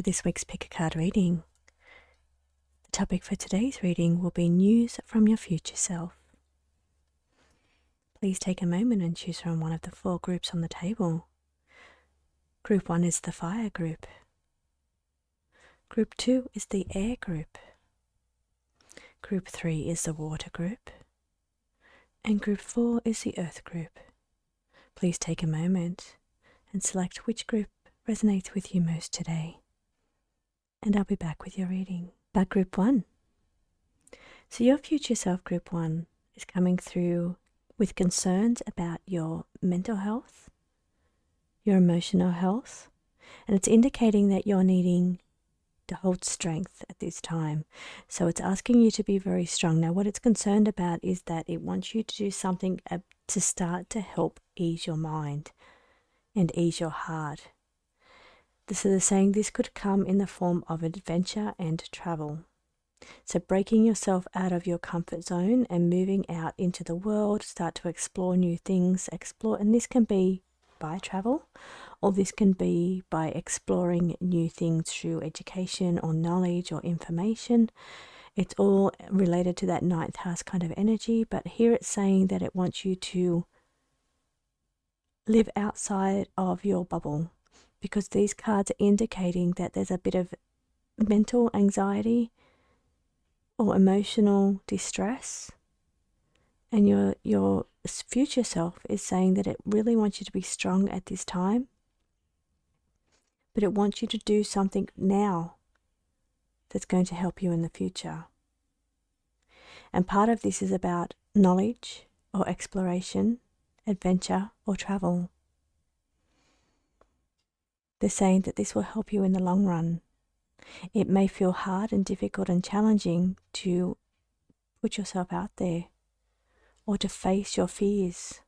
to this week's Pick a Card reading. The topic for today's reading will be news from your future self. Please take a moment and choose from one of the 4 groups on the table. Group 1 is the fire group. Group 2 is the air group. Group 3 is the water group. And group 4 is the earth group. Please take a moment and select which group resonates with you most today. And I'll be back with your reading. About group 1. So your future self, group 1, is coming through with concerns about your mental health, your emotional health, and it's indicating that you're needing to hold strength at this time. So it's asking you to be very strong. Now, what it's concerned about is that it wants you to do something to start to help ease your mind and ease your heart. So they're saying this could come in the form of adventure and travel. So breaking yourself out of your comfort zone and moving out into the world, start to explore new things, and this can be by travel, or this can be by exploring new things through education or knowledge or information. It's all related to that 9th house kind of energy, but here it's saying that it wants you to live outside of your bubble, because these cards are indicating that there's a bit of mental anxiety or emotional distress, and your future self is saying that it really wants you to be strong at this time, but it wants you to do something now that's going to help you in the future. And part of this is about knowledge or exploration, adventure or travel. They're saying that this will help you in the long run. It may feel hard and difficult and challenging to put yourself out there or to face your fears,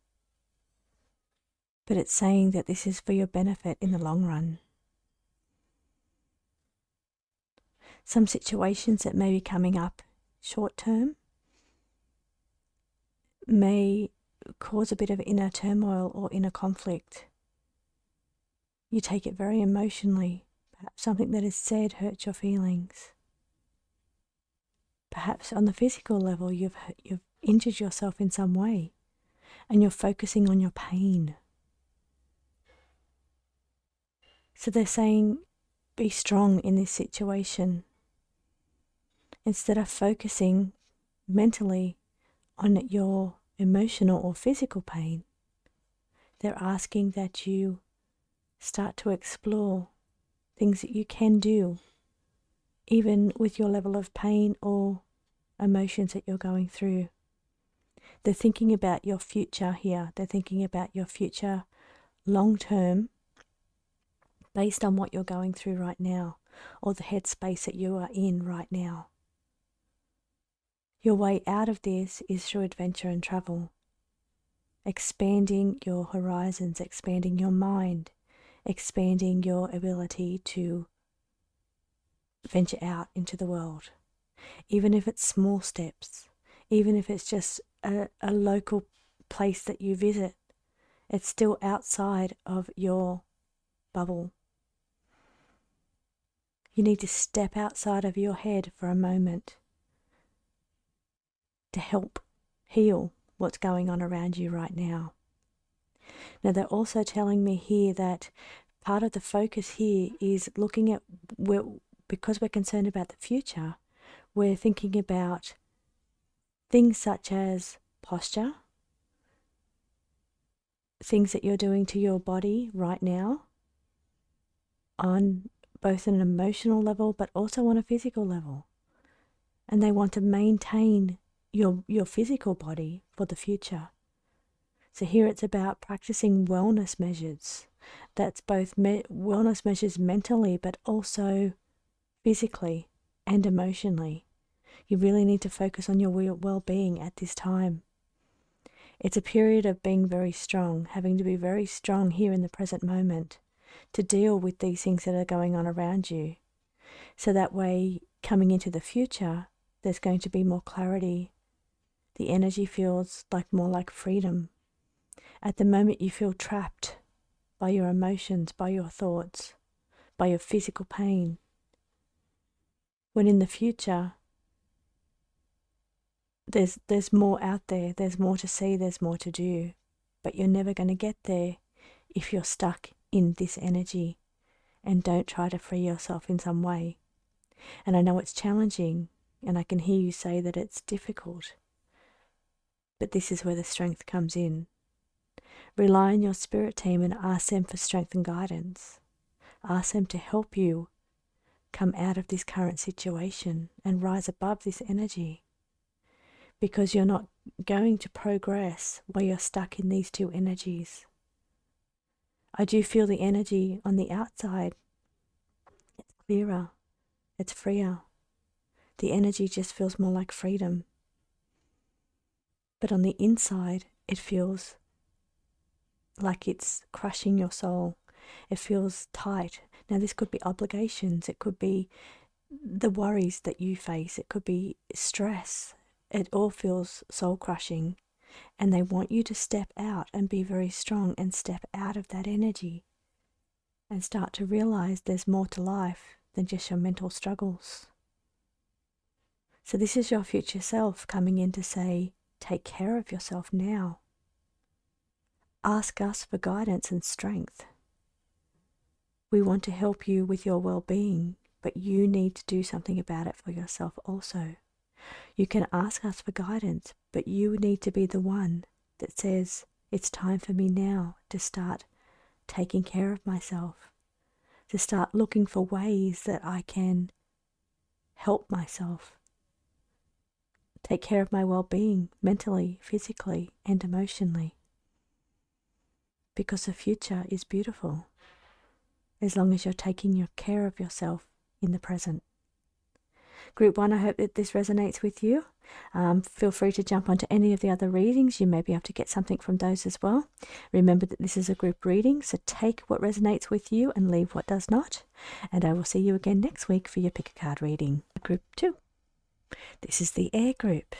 but it's saying that this is for your benefit in the long run. Some situations that may be coming up short term may cause a bit of inner turmoil or inner conflict. You take it very emotionally. Perhaps something that is said hurts your feelings. Perhaps on the physical level you've injured yourself in some way and you're focusing on your pain. So they're saying be strong in this situation. Instead of focusing mentally on your emotional or physical pain, they're asking that you start to explore things that you can do, even with your level of pain or emotions that you're going through. They're thinking about your future here. They're thinking about your future long term based on what you're going through right now, or the headspace that you are in right now. Your way out of this is through adventure and travel, expanding your horizons, expanding your mind, expanding your ability to venture out into the world. Even if it's small steps, even if it's just a local place that you visit, it's still outside of your bubble. You need to step outside of your head for a moment to help heal what's going on around you right now. Now, they're also telling me here that part of the focus here is looking at, because we're concerned about the future, we're thinking about things such as posture, things that you're doing to your body right now on both an emotional level but also on a physical level. And they want to maintain your physical body for the future. So here it's about practicing wellness measures. That's both wellness measures mentally but also physically and emotionally. You really need to focus on your well-being at this time. It's a period of being very strong, having to be very strong here in the present moment to deal with these things that are going on around you. So that way, coming into the future, there's going to be more clarity. The energy feels more like freedom. At the moment, you feel trapped by your emotions, by your thoughts, by your physical pain. when in the future there's more out there, there's more to see, there's more to do, but you're never going to get there if you're stuck in this energy and don't try to free yourself in some way. And I know it's challenging, and I can hear you say that it's difficult, but this is where the strength comes in. Rely on your spirit team and ask them for strength and guidance. Ask them to help you come out of this current situation and rise above this energy, because you're not going to progress while you're stuck in these two energies. I do feel the energy on the outside. It's clearer. It's freer. The energy just feels more like freedom. But on the inside, it feels like it's crushing your soul. It feels tight. Now, this could be obligations. It could be the worries that you face. It could be stress. It all feels soul crushing. And they want you to step out and be very strong and step out of that energy and start to realize there's more to life than just your mental struggles. So this is your future self coming in to say, take care of yourself now. Ask us for guidance and strength. We want to help you with your well-being, but you need to do something about it for yourself also. You can ask us for guidance, but you need to be the one that says, it's time for me now to start taking care of myself, to start looking for ways that I can help myself, take care of my well-being mentally, physically, and emotionally. Because the future is beautiful as long as you're taking care of yourself in the present. Group 1, I hope that this resonates with you. Feel free to jump onto any of the other readings. You may be able to get something from those as well. Remember that this is a group reading, so take what resonates with you and leave what does not. And I will see you again next week for your pick a card reading. Group 2. This is the air group.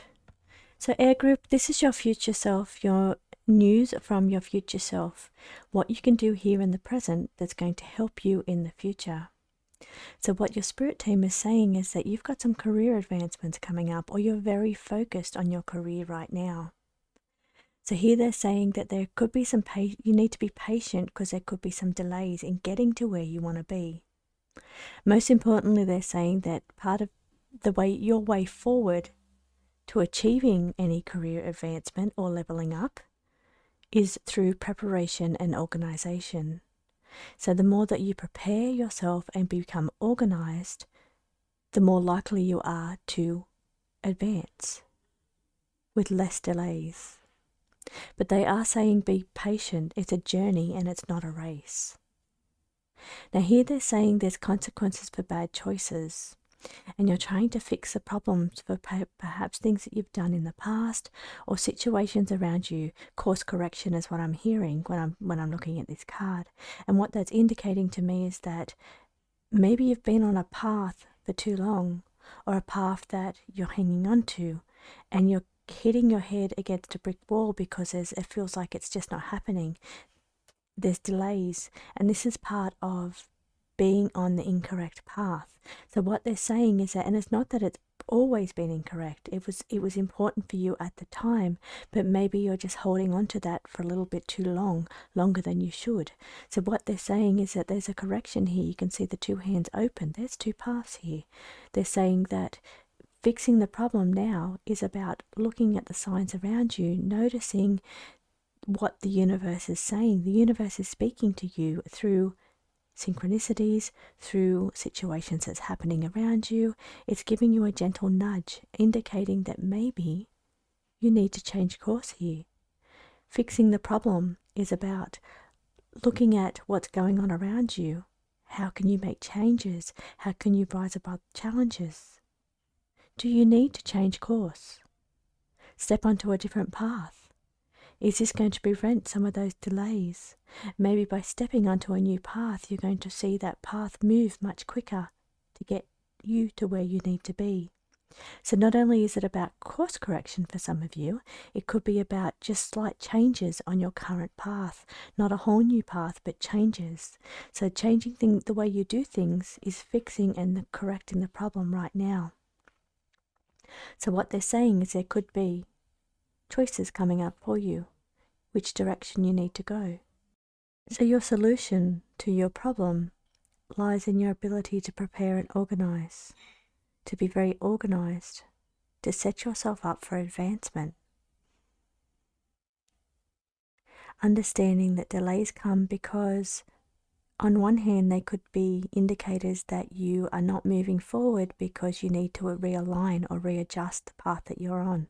So air group, this is your future self, your news from your future self. What you can do here in the present that's going to help you in the future. So what your spirit team is saying is that you've got some career advancements coming up, or you're very focused on your career right now. So here they're saying that there could be you need to be patient because there could be some delays in getting to where you want to be. Most importantly, they're saying that part of your way forward to achieving any career advancement or leveling up is through preparation and organization. So the more that you prepare yourself and become organized, the more likely you are to advance with less delays. But they are saying be patient. It's a journey and it's not a race. Now here they're saying there's consequences for bad choices, and you're trying to fix the problems for perhaps things that you've done in the past or situations around you. Course correction is what I'm hearing when I'm looking at this card. And what that's indicating to me is that maybe you've been on a path for too long, or a path that you're hanging on to, and you're hitting your head against a brick wall because it feels like it's just not happening. There's delays, and this is part of being on the incorrect path. So what they're saying is that, and it's not that it's always been incorrect, it was important for you at the time, but maybe you're just holding on to that for a little bit too long, longer than you should. So what they're saying is that there's a correction here. You can see the two hands open. There's two paths here. They're saying that fixing the problem now is about looking at the signs around you, noticing what the universe is saying. The universe is speaking to you through synchronicities, through situations that's happening around you. It's giving you a gentle nudge, indicating that maybe you need to change course here. Fixing the problem is about looking at what's going on around you. How can you make changes? How can you rise above challenges? Do you need to change course? Step onto a different path? Is this going to prevent some of those delays? Maybe by stepping onto a new path, you're going to see that path move much quicker to get you to where you need to be. So not only is it about course correction for some of you, it could be about just slight changes on your current path, not a whole new path, but changes. So changing the way you do things is fixing and correcting the problem right now. So what they're saying is there could be choices coming up for you, which direction you need to go. So your solution to your problem lies in your ability to prepare and organize, to be very organized, to set yourself up for advancement. Understanding that delays come because on one hand they could be indicators that you are not moving forward because you need to realign or readjust the path that you're on.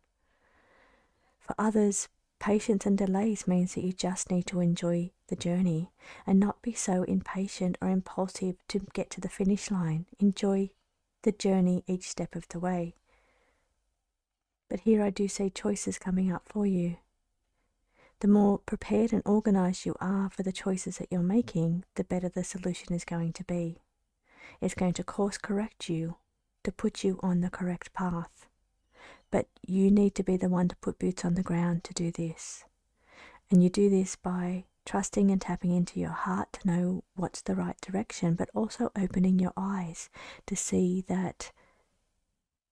For others, patience and delays means that you just need to enjoy the journey and not be so impatient or impulsive to get to the finish line. Enjoy the journey each step of the way. But here I do see choices coming up for you. The more prepared and organized you are for the choices that you're making, the better the solution is going to be. It's going to course correct you to put you on the correct path. But you need to be the one to put boots on the ground to do this. And you do this by trusting and tapping into your heart to know what's the right direction, but also opening your eyes to see that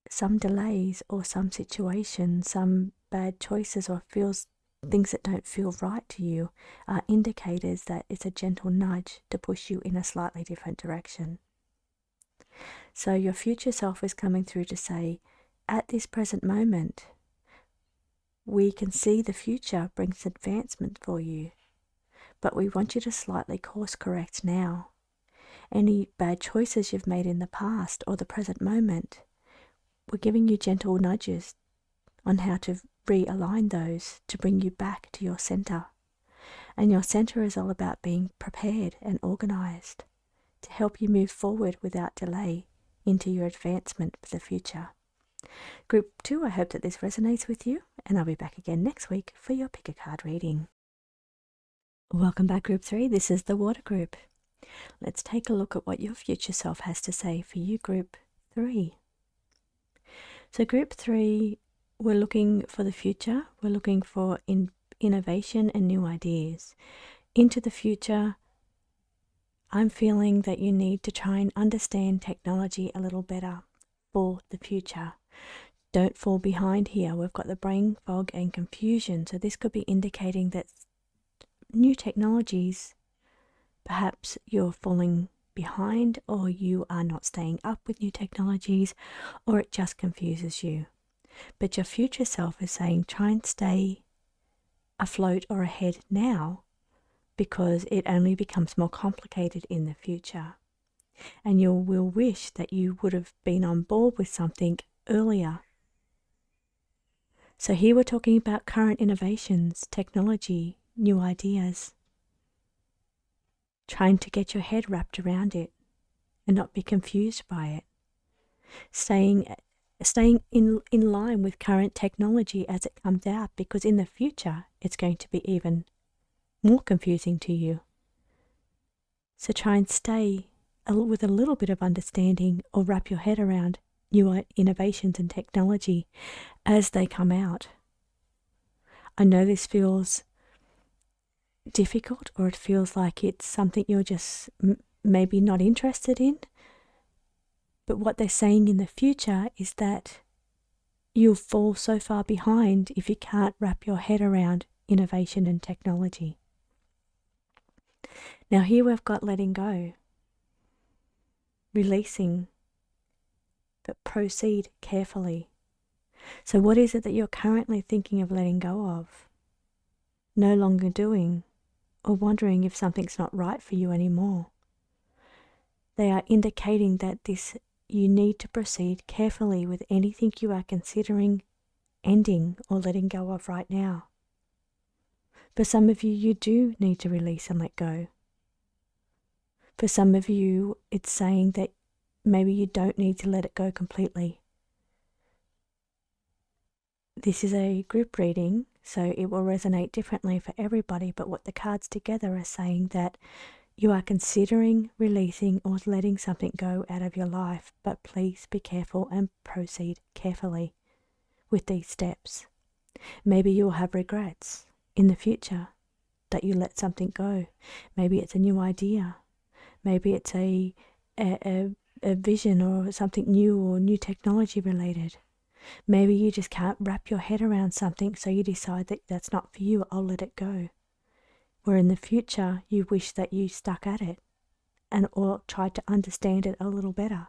some delays or some situations, some bad choices or things that don't feel right to you are indicators that it's a gentle nudge to push you in a slightly different direction. So your future self is coming through to say, at this present moment, we can see the future brings advancement for you, but we want you to slightly course correct now. Any bad choices you've made in the past or the present moment, we're giving you gentle nudges on how to realign those to bring you back to your center. And your center is all about being prepared and organized to help you move forward without delay into your advancement for the future. Group 2, I hope that this resonates with you, and I'll be back again next week for your pick a card reading. Welcome back, Group 3. This is the Water Group. Let's take a look at what your future self has to say for you, Group 3. So Group 3, we're looking for the future. We're looking for innovation and new ideas. Into the future, I'm feeling that you need to try and understand technology a little better for the future. Don't fall behind here. We've got the brain fog and confusion. So this could be indicating that new technologies, perhaps you're falling behind, or you are not staying up with new technologies, or it just confuses you. But your future self is saying try and stay afloat or ahead now, because it only becomes more complicated in the future. And you will wish that you would have been on board with something earlier. So here we're talking about current innovations, technology, new ideas. Trying to get your head wrapped around it and not be confused by it. Staying in line with current technology as it comes out, because in the future it's going to be even more confusing to you. So try and stay with a little bit of understanding, or wrap your head around new innovations and technology as they come out. I know this feels difficult, or it feels like it's something you're just maybe not interested in. But what they're saying in the future is that you'll fall so far behind if you can't wrap your head around innovation and technology. Now here we've got letting go, releasing, but proceed carefully. So what is it that you're currently thinking of letting go of, no longer doing, or wondering if something's not right for you anymore? They are indicating that you need to proceed carefully with anything you are considering ending or letting go of right now. For some of you, you do need to release and let go. For some of you, it's saying that maybe you don't need to let it go completely. This is a group reading, so it will resonate differently for everybody, but what the cards together are saying that You are considering releasing or letting something go out of your life, but please be careful and proceed carefully with these steps. Maybe you'll have regrets in the future that you let something go. Maybe it's a new idea. Maybe it's a vision or something new or new technology related. Maybe you just can't wrap your head around something, so you decide that that's not for you, I'll let it go. Where in the future you wish that you stuck at it or tried to understand it a little better.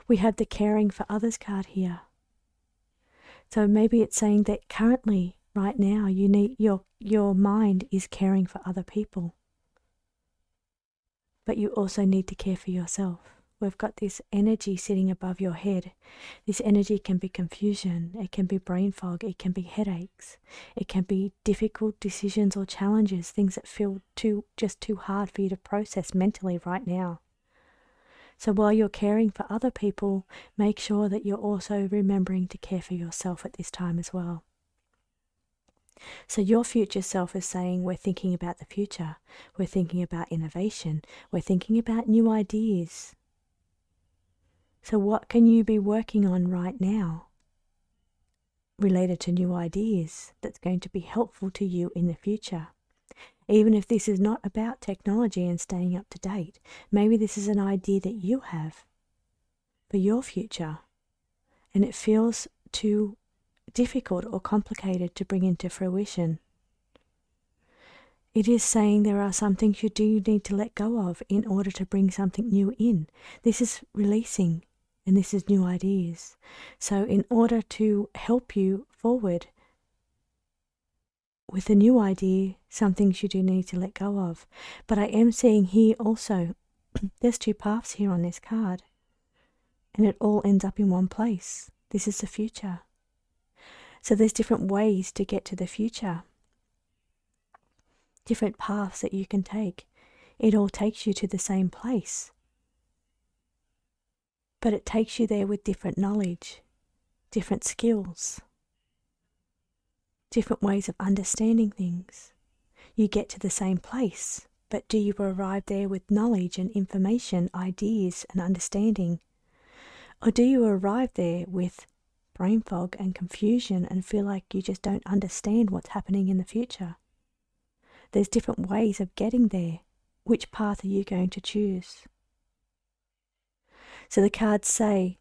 We have the caring for others card here. So maybe it's saying that currently, right now, you need your mind is caring for other people. But you also need to care for yourself. We've got this energy sitting above your head. This energy can be confusion, it can be brain fog, it can be headaches, it can be difficult decisions or challenges, things that feel too hard for you to process mentally right now. So while you're caring for other people, make sure that you're also remembering to care for yourself at this time as well. So your future self is saying, we're thinking about the future, we're thinking about innovation, we're thinking about new ideas. So what can you be working on right now related to new ideas that's going to be helpful to you in the future? Even if this is not about technology and staying up to date, maybe this is an idea that you have for your future and it feels too difficult or complicated to bring into fruition. It is saying there are some things you do need to let go of in order to bring something new in. This is releasing and this is new ideas. So in order to help you forward with a new idea, some things you do need to let go of. But I am seeing here also, there's two paths here on this card and it all ends up in one place. This is the future. So there's different ways to get to the future, different paths that you can take. It all takes you to the same place, but it takes you there with different knowledge, different skills, different ways of understanding things. You get to the same place, but do you arrive there with knowledge and information, ideas and understanding? Or do you arrive there with brain fog and confusion and feel like you just don't understand what's happening in the future? There's different ways of getting there. Which path are you going to choose? So the cards say,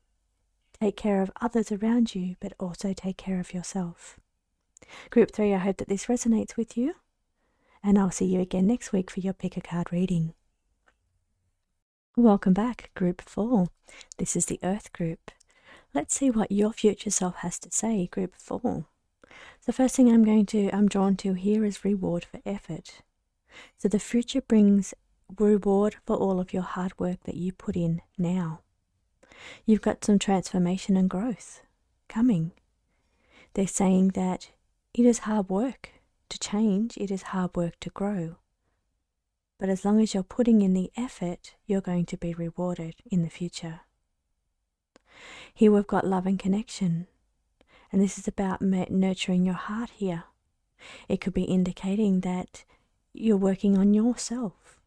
take care of others around you, but also take care of yourself. Group 3, I hope that this resonates with you, and I'll see you again next week for your pick a card reading. Welcome back, Group 4. This is the Earth group. Let's see what your future self has to say, Group 4. The first thing I'm drawn to here is reward for effort. So the future brings reward for all of your hard work that you put in now. You've got some transformation and growth coming. They're saying that it is hard work to change, it is hard work to grow. But as long as you're putting in the effort, you're going to be rewarded in the future. Here we've got love and connection. And this is about nurturing your heart here. It could be indicating that you're working on yourself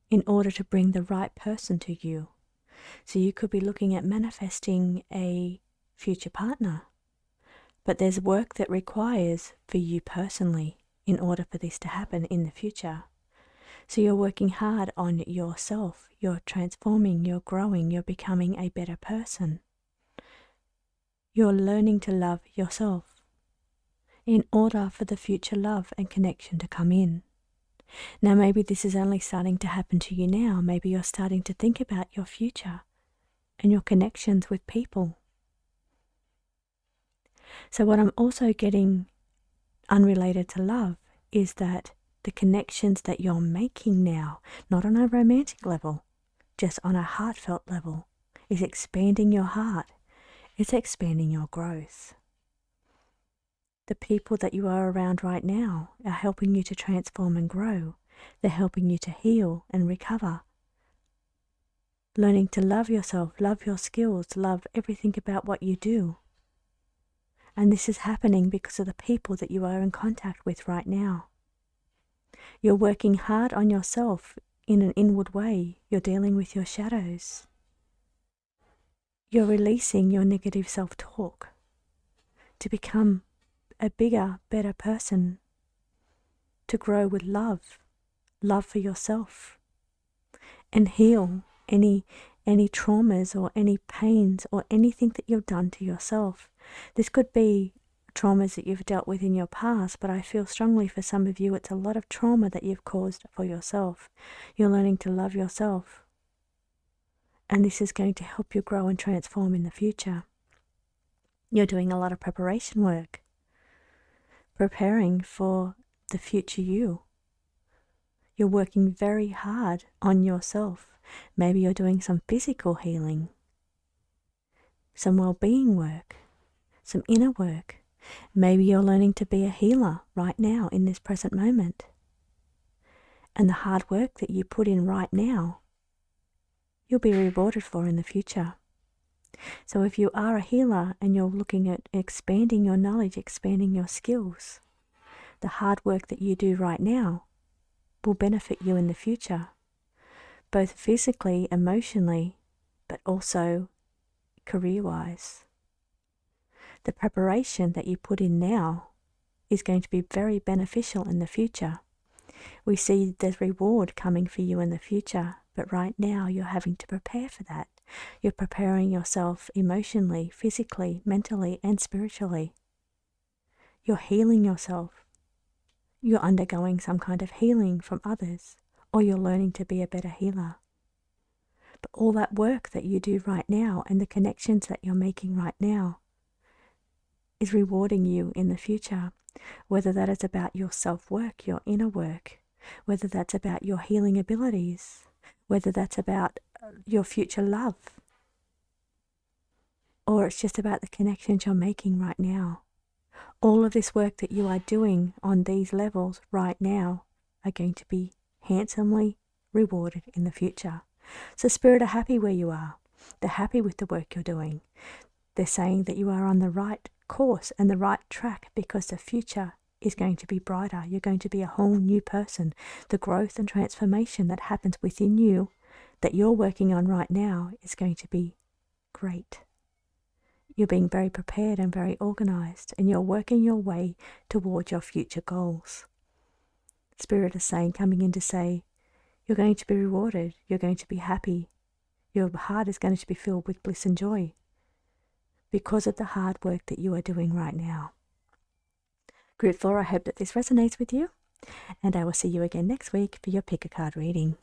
in order to bring the right person to you. So you could be looking at manifesting a future partner. But there's work that requires for you personally in order for this to happen in the future. So you're working hard on yourself. You're transforming, you're growing, you're becoming a better person. You're learning to love yourself in order for the future love and connection to come in. Now maybe this is only starting to happen to you now. Maybe you're starting to think about your future and your connections with people. So what I'm also getting unrelated to love is that the connections that you're making now, not on a romantic level, just on a heartfelt level, is expanding your heart. It's expanding your growth. The people that you are around right now are helping you to transform and grow. They're helping you to heal and recover. Learning to love yourself, love your skills, love everything about what you do. And this is happening because of the people that you are in contact with right now. You're working hard on yourself in an inward way. You're dealing with your shadows. You're releasing your negative self-talk to become a bigger, better person, to grow with love for yourself, and heal any traumas or any pains or anything that you've done to yourself. This could be traumas that you've dealt with in your past, but I feel strongly for some of you it's a lot of trauma that you've caused for yourself. You're learning to love yourself, and this is going to help you grow and transform in the future. You're doing a lot of preparation work, preparing for the future you. You're working very hard on yourself. Maybe you're doing some physical healing, some well-being work, some inner work. Maybe you're learning to be a healer right now in this present moment. And the hard work that you put in right now, you'll be rewarded for in the future. So if you are a healer and you're looking at expanding your knowledge, expanding your skills, the hard work that you do right now will benefit you in the future, both physically, emotionally, but also career-wise. The preparation that you put in now is going to be very beneficial in the future. We see the reward coming for you in the future, but right now you're having to prepare for that. You're preparing yourself emotionally, physically, mentally, and spiritually. You're healing yourself. You're undergoing some kind of healing from others, or you're learning to be a better healer. But all that work that you do right now and the connections that you're making right now is rewarding you in the future, whether that is about your self-work, your inner work, whether that's about your healing abilities, whether that's about your future love, or it's just about the connections you're making right now. All of this work that you are doing on these levels right now are going to be handsomely rewarded in the future. So Spirit are happy where you are. They're happy with the work you're doing. They're saying that you are on the right course and the right track because the future is going to be brighter. You're going to be a whole new person. The growth and transformation that happens within you that you're working on right now is going to be great. You're being very prepared and very organized, and you're working your way towards your future goals. Spirit is saying, coming in to say, you're going to be rewarded. You're going to be happy. Your heart is going to be filled with bliss and joy because of the hard work that you are doing right now. Group 4, I hope that this resonates with you, and I will see you again next week for your pick a card reading.